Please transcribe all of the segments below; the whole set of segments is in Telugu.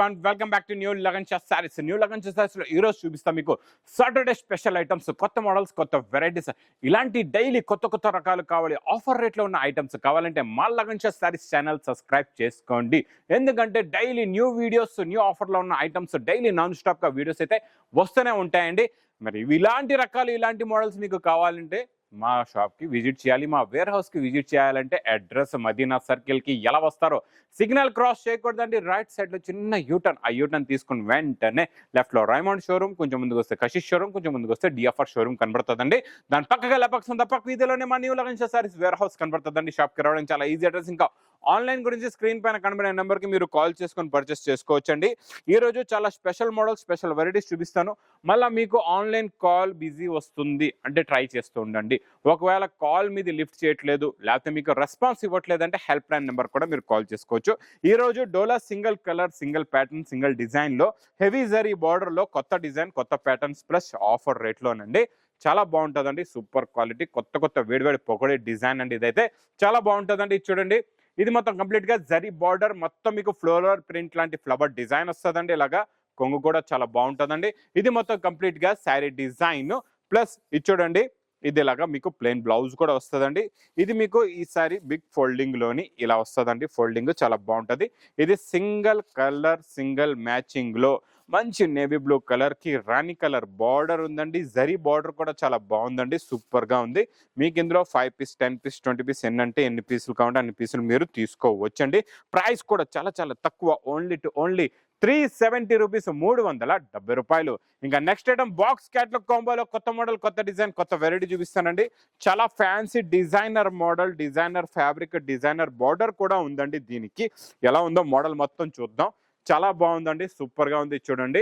everyone, welcome back to New Lagan Shah Sarees. New Lagan Shah Sarees లో ఈ రోజు చూపిస్తా మీకు సాటర్డే స్పెషల్ ఐటమ్స్, కొత్త మోడల్స్, కొత్త వెరైటీస్, ఇలాంటి డైలీ కొత్త రకాలు కావాలి, ఆఫర్ రేట్లో ఉన్న ఐటమ్స్ కావాలంటే మా లగన్ షా సారీస్ ఛానల్ సబ్స్క్రైబ్ చేసుకోండి. ఎందుకంటే డైలీ న్యూ వీడియోస్, న్యూ ఆఫర్లో ఉన్న ఐటమ్స్ డైలీ నాన్ స్టాప్ గా వీడియోస్ అయితే వస్తూనే ఉంటాయండి. మరి ఇలాంటి రకాలు, ఇలాంటి మోడల్స్ మీకు కావాలంటే మా షాప్కి విజిట్ చేయాలి. మా వేర్ హౌస్కి విజిట్ చేయాలంటే అడ్రస్ మదీనా సర్కిల్కి ఎలా వస్తారో సిగ్నల్ క్రాస్ చేయకూడదండి. రైట్ సైడ్లో చిన్న యూటర్న్, ఆ యూటర్న్ తీసుకుని వెంటనే లెఫ్ట్లో రైమండ్ షోరూమ్, కొంచెం ముందుకు వస్తే కషిష్ షోరూమ్, కొంచెం ముందుకు వస్తే డిఎఫ్ఆర్ షోరూమ్ కనబడుతుందండి. దాని పక్కగా లెపక్స్ పక్క వీధిలోనే మా new Lagan Sha sarees warehouse కనబడుతుందండి. షాప్కి రావడం చాలా ఈజీ. అడ్రస్ ఇంకా ఆన్లైన్ గురించి స్క్రీన్ పైన కనబడే నెంబర్కి మీరు కాల్ చేసుకొని పర్చేస్ చేసుకోవచ్చండి. ఈరోజు చాలా స్పెషల్ మోడల్స్, స్పెషల్ వెరైటీస్ చూపిస్తాను. మళ్ళీ మీకు ఆన్లైన్ కాల్ బిజీ వస్తుంది అంటే ట్రై చేస్తూ ఉండండి. ఒకవేళ కాల్ మీది లిఫ్ట్ చేయట్లేదు, లేకపోతే మీకు రెస్పాన్స్ ఇవ్వట్లేదు అంటే హెల్ప్ లైన్ నెంబర్ కూడా మీరు కాల్ చేసుకోవచ్చు. ఈరోజు డోలా single colour, single pattern, single డిజైన్లో హెవీ జరీ బార్డర్లో కొత్త డిజైన్, కొత్త ప్యాటర్న్స్ ప్లస్ ఆఫర్ రేట్లోనండి. చాలా బాగుంటుందండి. సూపర్ క్వాలిటీ, కొత్త వేడివేడి పొగడే డిజైన్ అండి. ఇదైతే చాలా బాగుంటుందండి. ఇది చూడండి, ఇది మొత్తం కంప్లీట్ గా జరీ బార్డర్, మొత్తం మీకు ఫ్లోరల్ ప్రింట్ లాంటి ఫ్లవర్ డిజైన్ వస్తుందండి. ఇలాగా కొంగు కూడా చాలా బాగుంటుందండి. ఇది మొత్తం కంప్లీట్ గా శారీ డిజైన్ ప్లస్ ఇది చూడండి, ఇది ఇలాగా మీకు ప్లెయిన్ బ్లౌజ్ కూడా వస్తుందండి. ఇది మీకు ఈసారి బిగ్ ఫోల్డింగ్ లోని ఇలా వస్తుందండి. ఫోల్డింగ్ చాలా బాగుంటుంది. ఇది సింగిల్ కలర్, సింగిల్ మ్యాచింగ్ లో మంచి నేవీ బ్లూ కలర్ కి రాణి కలర్ బార్డర్ ఉందండి. జరీ బార్డర్ కూడా చాలా బాగుందండి. సూపర్ గా ఉంది. మీకు ఇందులో 5 పీస్, 10 పీస్, 20 పీస్ ఎన్ని పీసులు కావాలంటే అన్ని పీసులు మీరు తీసుకోవచ్చండి. ప్రైస్ కూడా చాలా తక్కువ, ఓన్లీ 370 రూపీస్, 370 రూపాయలు. ఇంకా నెక్స్ట్ ఐటమ్ బాక్స్ క్యాట్లాగ్ కాంబోలో కొత్త మోడల్, కొత్త డిజైన్, కొత్త వెరైటీ చూపిస్తానండి. చాలా fancy designer model, designer fabric, designer border కూడా ఉందండి. దీనికి ఎలా ఉందో మోడల్ మొత్తం చూద్దాం. చాలా బాగుందండి. సూపర్ గా ఉంది. చూడండి,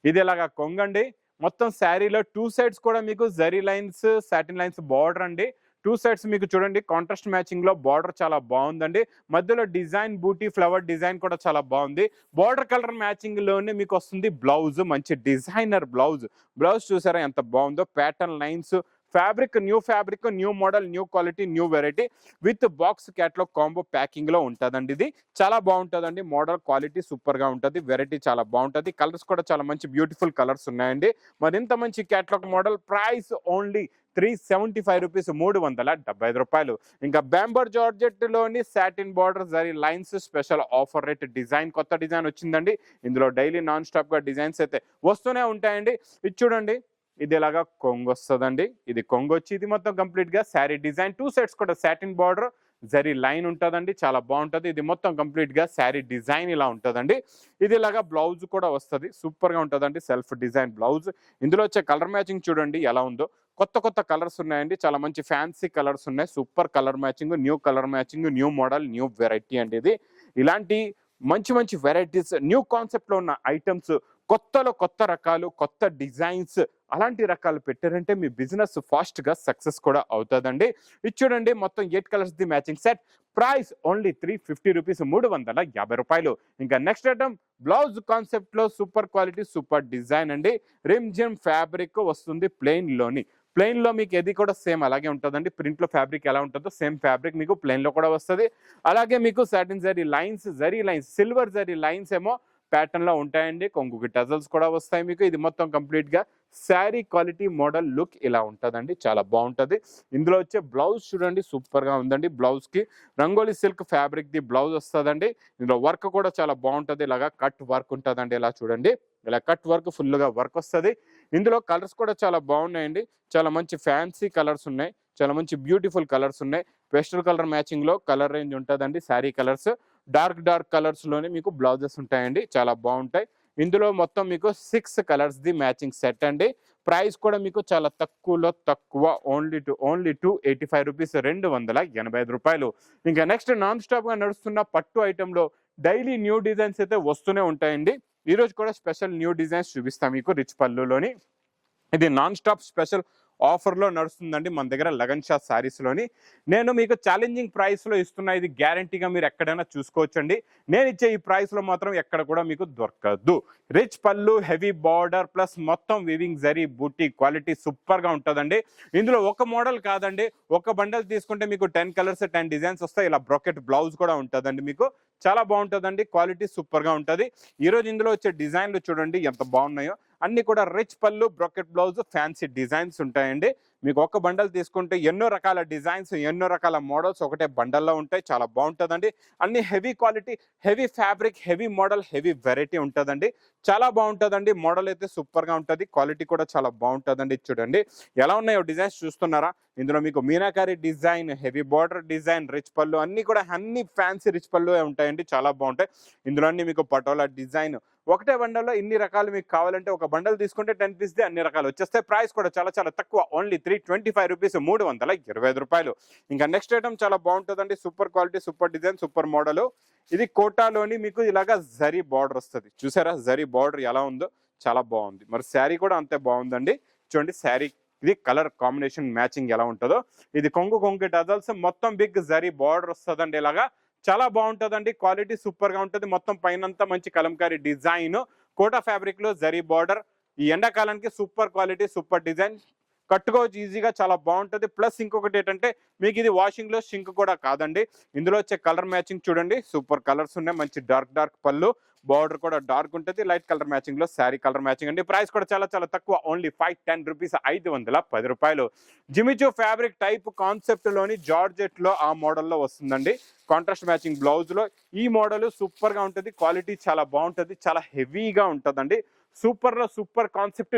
ఇది ఇలాగా కొంగండి. మొత్తం శారీలో 2 సైడ్స్ కూడా మీకు zari lines, satin lines border అండి. 2 సైడ్స్ మీకు చూడండి కాంట్రాస్ట్ మ్యాచింగ్ లో బార్డర్ చాలా బాగుందండి. మధ్యలో డిజైన్ బూటీ ఫ్లవర్ డిజైన్ కూడా చాలా బాగుంది. బార్డర్ కలర్ మ్యాచింగ్ లోనే మీకు వస్తుంది బ్లౌజ్. మంచి డిజైనర్ బ్లౌజ్ చూసారా ఎంత బాగుందో. Pattern lines, fabric, new model, new quality, new variety with box catalogue combo packing లో ఉంటుందండి. ఇది చాలా బాగుంటుందండి. మోడల్ క్వాలిటీ సూపర్ గా ఉంటుంది. వెరైటీ చాలా బాగుంటుంది. కలర్స్ కూడా చాలా మంచి బ్యూటిఫుల్ కలర్స్ ఉన్నాయండి. మరి ఇంత మంచి catalogue model, price only 375 rupees, 375 రూపాయలు. ఇంకా బ్యాంబర్ జార్జెట్ లోని satin border, zari lines, special offer rate design, కొత్త డిజైన్ వచ్చిందండి. ఇందులో డైలీ నాన్ స్టాప్ గా డిజైన్స్ అయితే వస్తూనే ఉంటాయండి. ఇది చూడండి, ఇది ఇలాగా కొంగు వస్తుందండి. ఇది కొంగు వచ్చి ఇది మొత్తం కంప్లీట్ గా శారీ డిజైన్. 2 సైడ్స్ కూడా సాటిన్ బార్డర్, జరీ లైన్ ఉంటుందండి. చాలా బాగుంటుంది. ఇది మొత్తం కంప్లీట్ గా శారీ డిజైన్ ఇలా ఉంటుందండి. ఇది ఇలాగా బ్లౌజ్ కూడా వస్తుంది. సూపర్ గా ఉంటుందండి. Self design blouse. ఇందులో వచ్చే కలర్ మ్యాచింగ్ చూడండి ఎలా ఉందో. కొత్త కలర్స్ ఉన్నాయండి. చాలా మంచి ఫ్యాన్సీ కలర్స్ ఉన్నాయి. Super colour matching, new colour matching, new model, new variety అండి. ఇది ఇలాంటి మంచి వెరైటీస్, న్యూ కాన్సెప్ట్ లో ఉన్న ఐటమ్స్, కొత్త రకాలు, కొత్త డిజైన్స్, అలాంటి రకాలు పెట్టారంటే మీ బిజినెస్ ఫాస్ట్ గా సక్సెస్ కూడా అవుతుందండి. ఇది చూడండి, మొత్తం 8 colours the matching set. Price only 350 rupees, 350 రూపాయలు. ఇంకా నెక్స్ట్ ఐటమ్ బ్లౌజ్ కాన్సెప్ట్ లో సూపర్ క్వాలిటీ, సూపర్ డిజైన్ అండి. రిమ్జిమ్ ఫ్యాబ్రిక్ వస్తుంది ప్లెయిన్ లో మీకు ఇది కూడా సేమ్ అలాగే ఉంటుందండి. ప్రింట్ లో ఫ్యాబ్రిక్ ఎలా ఉంటుందో సేమ్ ఫ్యాబ్రిక్ మీకు ప్లెయిన్ లో కూడా వస్తుంది. అలాగే మీకు satin zari lines, silver zari lines ఏమో ప్యాటర్న్ లో ఉంటాయండి. కొంగుకి టజల్స్ కూడా వస్తాయి మీకు. ఇది మొత్తం కంప్లీట్ గా శారీ క్వాలిటీ మోడల్ లుక్ ఇలా ఉంటుందండి. చాలా బాగుంటుంది. ఇందులో వచ్చే బ్లౌజ్ చూడండి, సూపర్ గా ఉందండి. బ్లౌజ్ కి rangoli silk fabric the blouse వస్తుందండి. ఇందులో వర్క్ కూడా చాలా బాగుంటుంది. ఇలాగా కట్ వర్క్ ఉంటుందండి. ఇలా చూడండి, ఇలా కట్ వర్క్, ఫుల్ గా వర్క్ వస్తుంది. ఇందులో కలర్స్ కూడా చాలా బాగున్నాయండి. చాలా మంచి ఫ్యాన్సీ కలర్స్ ఉన్నాయి. చాలా మంచి బ్యూటిఫుల్ కలర్స్ ఉన్నాయి. పేస్టల్ కలర్ మ్యాచింగ్ లో కలర్ రేంజ్ ఉంటుందండి. శారీ కలర్స్ డార్క్ కలర్స్ లోనే మీకు బ్లౌజెస్ ఉంటాయండి. చాలా బాగుంటాయి. ఇందులో మొత్తం మీకు 6 కలర్స్ ది మ్యాచింగ్ సెట్ అండి. ప్రైస్ కూడా మీకు చాలా తక్కువ, ఓన్లీ 285 రూపీస్, 285 రూపాయలు. ఇంకా నెక్స్ట్ నాన్ స్టాప్ గా నడుస్తున్న పట్టు ఐటమ్ లో డైలీ న్యూ డిజైన్స్ అయితే వస్తూనే ఉంటాయండి. ఈ రోజు కూడా స్పెషల్ న్యూ డిజైన్స్ చూపిస్తాం మీకు రిచ్ పళ్ళులోని. ఇది నాన్ స్టాప్ స్పెషల్ ఆఫర్లో నడుస్తుందండి మన దగ్గర లగన్ షా శారీస్లోని. నేను మీకు ఛాలెంజింగ్ ప్రైస్లో ఇస్తున్నా, ఇది గ్యారంటీగా మీరు ఎక్కడైనా చూసుకోవచ్చండి. నేను ఇచ్చే ఈ ప్రైస్లో మాత్రం ఎక్కడ కూడా మీకు దొరకదు. రిచ్ పళ్ళు, హెవీ బార్డర్ ప్లస్ మొత్తం వివింగ్ జరీ బూటీ, క్వాలిటీ సూపర్గా ఉంటుందండి. ఇందులో ఒక మోడల్ కాదండి, ఒక బండల్ తీసుకుంటే మీకు 10 కలర్స్ 10 డిజైన్స్ వస్తాయి. ఇలా బ్రాకెట్ బ్లౌజ్ కూడా ఉంటుందండి, మీకు చాలా బాగుంటుందండి. క్వాలిటీ సూపర్గా ఉంటుంది. ఈరోజు ఇందులో వచ్చే డిజైన్లు చూడండి ఎంత బాగున్నాయో. అన్ని కూడా రిచ్ పళ్ళు, బ్రాకెట్ బ్లౌజ్, ఫ్యాన్సీ డిజైన్స్ ఉంటాయండి. మీకు ఒక బండల్ తీసుకుంటే ఎన్నో రకాల డిజైన్స్, ఎన్నో రకాల మోడల్స్ ఒకటే బండల్లో ఉంటాయి. చాలా బాగుంటుందండి. అన్ని heavy quality, heavy fabric, heavy model, heavy variety ఉంటుందండి. చాలా బాగుంటుందండి. మోడల్ అయితే సూపర్గా ఉంటుంది. క్వాలిటీ కూడా చాలా బాగుంటుందండి. చూడండి ఎలా ఉన్నాయో డిజైన్స్ చూస్తున్నారా? ఇందులో మీకు meenakari design, heavy border design, rich పళ్ళు అన్ని కూడా అన్ని ఫ్యాన్సీ రిచ్ పళ్ళు ఉంటాయండి. చాలా బాగుంటాయి. ఇందులో అన్ని మీకు పటోలా డిజైన్. ఒకటే బండల్లో ఇన్ని రకాలు మీకు కావాలంటే ఒక బండల్ తీసుకుంటే 10 పీస్ అన్ని రకాలు వచ్చేస్తాయి. ప్రైస్ కూడా చాలా చాలా తక్కువ, ఓన్లీ 325 రూపీస్, 325 రూపాయలు. ఇంకా నెక్స్ట్ ఐటమ్ చాలా బాగుంటుందండి. Super quality, super design, super model. ఇది కోటాలోని మీకు ఇలాగా జరీ బార్డర్ వస్తుంది. చూసారా జరీ బార్డర్ ఎలా ఉందో? చాలా బాగుంది. మరి శారీ కూడా అంతే బాగుందండి. చూడండి శారీ ఇది కలర్ కాంబినేషన్ మ్యాచింగ్ ఎలా ఉంటుందో. ఇది కొంగు టజల్స్ మొత్తం బిగ్ జరీ బార్డర్ వస్తుందండి. ఇలాగా చాలా బాగుంటుందండి. క్వాలిటీ సూపర్గా ఉంటుంది. మొత్తం పైనంతా మంచి కలంకారీ డిజైన్, కోటా ఫ్యాబ్రిక్ లో జరీ బార్డర్. ఈ ఎండాకాలానికి సూపర్ క్వాలిటీ, సూపర్ డిజైన్, కట్టుకోవచ్చు ఈజీగా, చాలా బాగుంటుంది. ప్లస్ ఇంకొకటి ఏంటంటే మీకు ఇది వాషింగ్ లో షింక్ కూడా కాదండి. ఇందులో వచ్చే కలర్ మ్యాచింగ్ చూడండి, సూపర్ కలర్స్ ఉన్నాయి. మంచి డార్క్ పళ్ళు, బార్డర్ కూడా డార్క్ ఉంటుంది. లైట్ కలర్ మ్యాచింగ్ లో శారీ కలర్ మ్యాచింగ్ అండి. ప్రైస్ కూడా చాలా చాలా తక్కువ, ఓన్లీ 510 రూపీస్, 510 రూపాయలు. జిమిచో ఫ్యాబ్రిక్ టైప్ కాన్సెప్ట్ లోని జార్జెట్ లో ఆ మోడల్లో వస్తుందండి. కాంట్రాస్ట్ మ్యాచింగ్ బ్లౌజ్ లో ఈ మోడల్ సూపర్ గా ఉంటుంది. క్వాలిటీ చాలా బాగుంటుంది. చాలా హెవీగా ఉంటుందండి. సూపర్ లో super concept,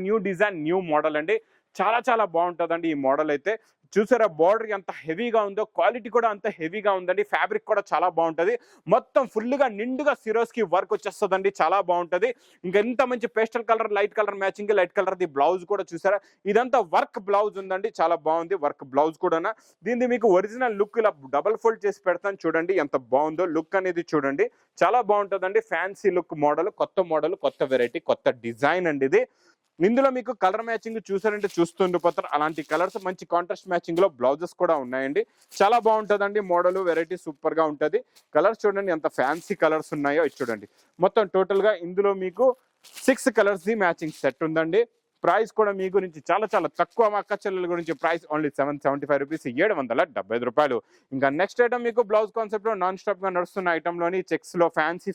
new design, new model అండి. చాలా చాలా బాగుంటుందండి ఈ మోడల్ అయితే. చూసారా బార్డర్ ఎంత హెవీగా ఉందో? క్వాలిటీ కూడా అంత హెవీగా ఉందండి. ఫ్యాబ్రిక్ కూడా చాలా బాగుంటుంది. మొత్తం ఫుల్గా నిండుగా సిరోస్కి వర్క్ వచ్చేస్తుందండి. చాలా బాగుంటుంది. ఇంకా ఎంత మంచి pastel colour, light colour matching, light colour the blouse కూడా చూసారా? ఇదంతా వర్క్ బ్లౌజ్ ఉందండి. చాలా బాగుంది వర్క్ బ్లౌజ్ కూడా. దీన్ని మీకు ఒరిజినల్ లుక్ ఇలా డబల్ ఫోల్డ్ చేసి పెడతాను చూడండి ఎంత బాగుందో. లుక్ అనేది చూడండి చాలా బాగుంటుందండి. ఫ్యాన్సీ లుక్ మోడల్, కొత్త వెరైటీ, కొత్త డిజైన్ అండి ఇది. ఇందులో మీకు కలర్ మ్యాచింగ్ చూసారంటే చూస్తుండిపోతారు. అలాంటి కలర్స్ మంచి కాంట్రాస్ట్ మ్యాచింగ్ లో బ్లౌజెస్ కూడా ఉన్నాయండి. చాలా బాగుంటుందండి. మోడల్ వెరైటీ సూపర్ గా ఉంటుంది. కలర్స్ చూడండి ఎంత ఫ్యాన్సీ కలర్స్ ఉన్నాయో. ఇది చూడండి మొత్తం టోటల్ గా ఇందులో మీకు 6 కలర్స్ ది మ్యాచింగ్ సెట్ ఉందండి. ప్రైస్ కూడా మీ గురించి చాలా చాలా తక్కువ. మా అక్క చెల్లెల గురించి ప్రైస్ ఓన్లీ 775 రూపీస్, 775 రూపాయలు. ఇంకా నెక్స్ట్ ఐటమ్ మీకు బ్లౌజ్ కాన్సెప్ట్ లో నాన్ స్టాప్ గా నడుస్తున్న ఐటమ్ లోని చెక్స్ లో ఫ్యాన్సీ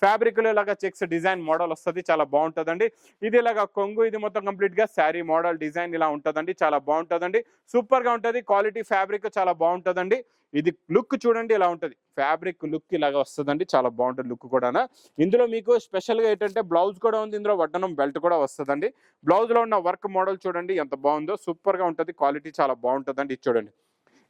ఫ్యాబ్రిక్ లో ఇలాగా చెక్స్ డిజైన్ మోడల్ వస్తుంది. చాలా బాగుంటుందండి. ఇది ఇలాగా కొంగు, ఇది మొత్తం కంప్లీట్ గా శారీ మోడల్ డిజైన్ ఇలా ఉంటుందండి. చాలా బాగుంటుందండి. సూపర్ గా ఉంటుంది. క్వాలిటీ ఫ్యాబ్రిక్ చాలా బాగుంటుందండి. ఇది లుక్ చూడండి ఇలా ఉంటుంది. ఫ్యాబ్రిక్ లుక్ ఇలాగా వస్తుందండి. చాలా బాగుంటుంది లుక్ కూడా. ఇందులో మీకు స్పెషల్ గా ఏంటంటే బ్లౌజ్ కూడా ఉంది. ఇందులో వడ్డనం బెల్ట్ కూడా వస్తుందండి. బ్లౌజ్ లో ఉన్న వర్క్ మోడల్ చూడండి ఎంత బాగుందో. సూపర్ గా ఉంటుంది. క్వాలిటీ చాలా బాగుంటుందండి. ఇది చూడండి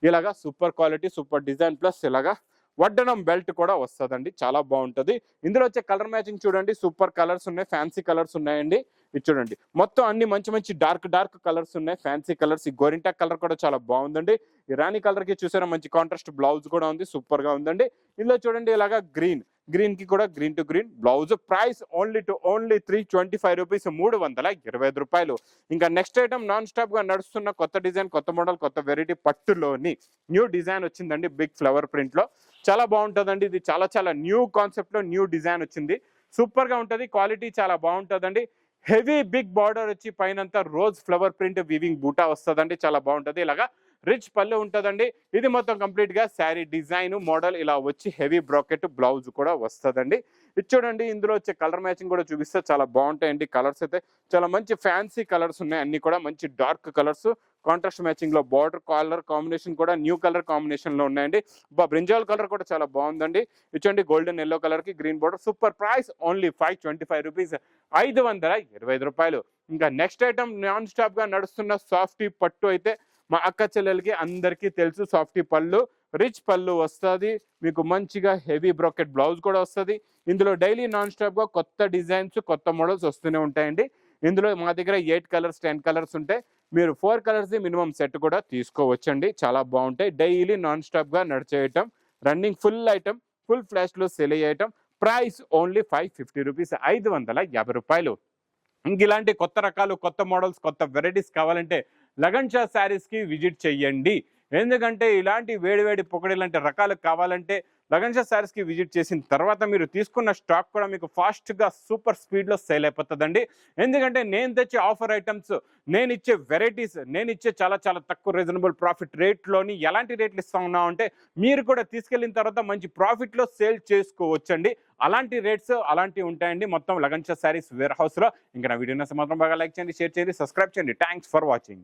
ఇలాగా super quality, super design plus ఇలాగా వడ్డనం బెల్ట్ కూడా వస్తుందండి. చాలా బాగుంటుంది. ఇందులో వచ్చే కలర్ మ్యాచింగ్ చూడండి సూపర్ కలర్స్ ఉన్నాయి. ఫ్యాన్సీ కలర్స్ ఉన్నాయండి. ఇది చూడండి మొత్తం అన్ని మంచి డార్క్ కలర్స్ ఉన్నాయి. Fancy colours. ఈ గోరింటా కలర్ కూడా చాలా బాగుందండి. ఈ రాణి కలర్ కి చూసారా మంచి కాంట్రాస్ట్ బ్లౌజ్ కూడా ఉంది. సూపర్ గా ఉందండి. ఇందులో చూడండి ఇలాగా గ్రీన్ కి కూడా green to green blouse. Price only 325 rupees, 325 రూపాయలు. ఇంకా నెక్స్ట్ ఐటమ్ నాన్ స్టాప్ గా నడుస్తున్న కొత్త డిజైన్, కొత్త మోడల్, కొత్త వెరైటీ పట్టులోని న్యూ డిజైన్ వచ్చిందండి. బిగ్ ఫ్లవర్ ప్రింట్ లో చాలా బాగుంటుందండి. ఇది చాలా న్యూ కాన్సెప్ట్ లో న్యూ డిజైన్ వచ్చింది. సూపర్ గా ఉంటుంది. క్వాలిటీ చాలా బాగుంటుందండి. హెవీ బిగ్ బార్డర్ వచ్చి పైనంతా రోజ్ ఫ్లవర్ ప్రింట్ వివింగ్ బూటా వస్తుందండి. చాలా బాగుంటుంది. ఇలాగా రిచ్ పళ్ళు ఉంటుందండి. ఇది మొత్తం కంప్లీట్ గా శారీ డిజైన్ మోడల్ ఇలా వచ్చి హెవీ బ్రాకెట్ బ్లౌజ్ కూడా వస్తుందండి. ఇది చూడండి ఇందులో వచ్చే కలర్ మ్యాచింగ్ కూడా చూపిస్తే చాలా బాగుంటాయండి. కలర్స్ అయితే చాలా మంచి ఫ్యాన్సీ కలర్స్ ఉన్నాయి. అన్ని కూడా మంచి డార్క్ కలర్స్, కాంట్రాస్ట్ మ్యాచింగ్ లో బార్డర్ కలర్ కాంబినేషన్ కూడా న్యూ కలర్ కాంబినేషన్ లో ఉన్నాయండి. బ్రింజాల్ కలర్ కూడా చాలా బాగుందండి. ఇచ్చండి గోల్డెన్ ఎల్లో కలర్ కి green border. Super. Price only 525 rupees, 525 రూపాయలు. ఇంకా నెక్స్ట్ ఐటమ్ నాన్ స్టాప్ గా నడుస్తున్న సాఫ్టీ పట్టు అయితే మా అక్క చెల్లెలకి అందరికీ తెలుసు. సాఫ్టీ పళ్ళు, రిచ్ పళ్ళు వస్తుంది. మీకు మంచిగా హెవీ బ్రాకెట్ బ్లౌజ్ కూడా వస్తుంది. ఇందులో డైలీ నాన్ స్టాప్ గా కొత్త డిజైన్స్, కొత్త మోడల్స్ వస్తూనే ఉంటాయండి. ఇందులో మా దగ్గర 8 కలర్స్ 10 కలర్స్ ఉంటాయి. మీరు 4 కలర్స్ మినిమం సెట్ కూడా తీసుకోవచ్చండి. చాలా బాగుంటాయి. డైలీ నాన్ స్టాప్ గా నడిచే item, running full item, full flash లో సెల్ అయ్యే ఐటమ్. ప్రైస్ ఓన్లీ 550 రూపీస్, 550 రూపాయలు. ఇంక ఇలాంటి కొత్త రకాలు, కొత్త మోడల్స్, కొత్త వెరైటీస్ కావాలంటే లగన్ షా శారీస్‌కి విజిట్ చేయండి. ఎందుకంటే ఇలాంటి వేడి వేడి పొకడిలాంటి రకాలు కావాలంటే లగన్ షా శారీస్‌కి విజిట్ చేసిన తర్వాత మీరు తీసుకున్న స్టాక్ కూడా మీకు ఫాస్ట్‌గా సూపర్ స్పీడ్‌లో సేల్ అయిపోతదండి. ఎందుకంటే నేను తెచ్చే ఆఫర్ ఐటమ్స్, నేనిచ్చే వెరైటీస్, నేనిచ్చే చాలా చాలా తక్కువ రీజనబుల్ ప్రాఫిట్ రేట్‌లోని ఎలాంటి రేట్లు ఇస్తా ఉన్నామంటే మీరు కూడా తీసుకెళ్ళిన తర్వాత మంచి ప్రాఫిట్‌లో సేల్ చేసుకోవచ్చండి. అలాంటి రేట్స్ అలాంటివి ఉంటాయండి మొత్తం లగన్ షా శారీస్ వేర్ హౌస్‌లో. ఇంకా నా వీడియో నచ్చితే మాత్రం బాగా లైక్ చేయండి, షేర్ చేయండి, సబ్స్క్రైబ్ చేయండి. Thanks for watching.